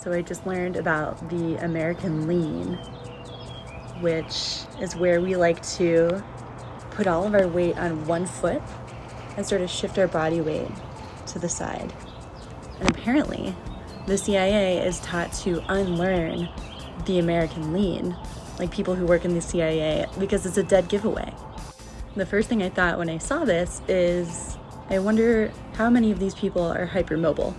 So I just learned about the American lean, which is where we like to put all of our weight on one foot and sort of shift our body weight to the side. And apparently, the CIA is taught to unlearn the American lean, like people who work in the CIA, because it's a dead giveaway. The first thing I thought when I saw this is, I wonder how many of these people are hypermobile.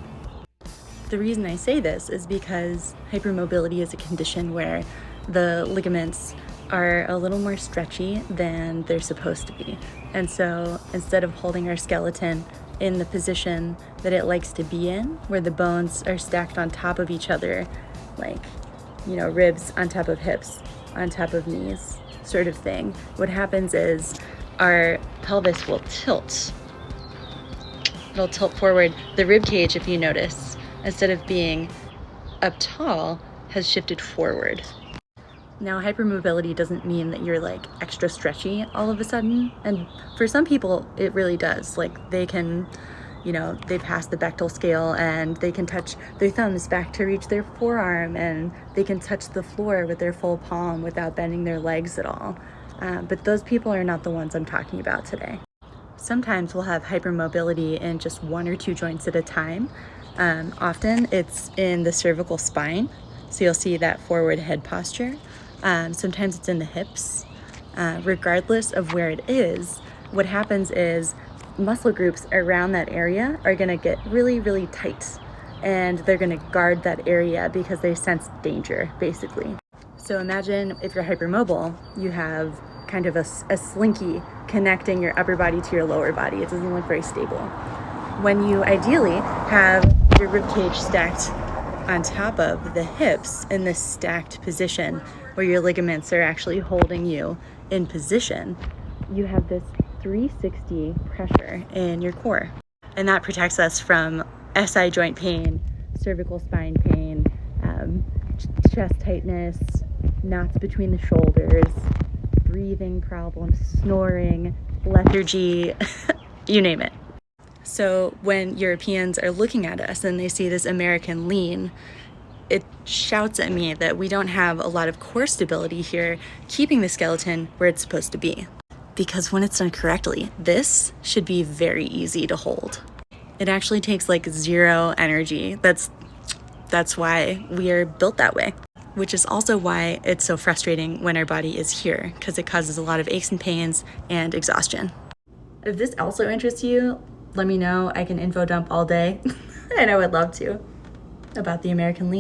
The reason I say this is because hypermobility is a condition where the ligaments are a little more stretchy than they're supposed to be. And so instead of holding our skeleton in the position that it likes to be in, where the bones are stacked on top of each other, like, ribs on top of hips, on top of knees, sort of thing, what happens is our pelvis will tilt. It'll tilt forward. The rib cage, if you notice, instead of being up tall, has shifted forward. Now, hypermobility doesn't mean that you're like extra stretchy all of a sudden. And for some people, it really does. Like they can, they pass the Bechtel scale and they can touch their thumbs back to reach their forearm, and they can touch the floor with their full palm without bending their legs at all. But those people are not the ones I'm talking about today. Sometimes we'll have hypermobility in just one or two joints at a time. Often it's in the cervical spine, so you'll see that forward head posture. Sometimes it's in the hips. Regardless of where it is, what happens is muscle groups around that area are going to get really, really tight, and they're going to guard that area because they sense danger, basically. So imagine if you're hypermobile, you have kind of a slinky connecting your upper body to your lower body. It doesn't look very stable. When you ideally have your rib cage stacked on top of the hips in this stacked position where your ligaments are actually holding you in position, you have this 360 pressure in your core. And that protects us from SI joint pain, cervical spine pain, chest tightness, knots between the shoulders, breathing problems, snoring, lethargy, you name it. So when Europeans are looking at us and they see this American lean, it shouts at me that we don't have a lot of core stability here, keeping the skeleton where it's supposed to be. Because when it's done correctly, this should be very easy to hold. It actually takes like zero energy. That's why we are built that way, which is also why it's so frustrating when our body is here, because it causes a lot of aches and pains and exhaustion. If this also interests you, let me know. I can info dump all day, and I would love to, about the American lean.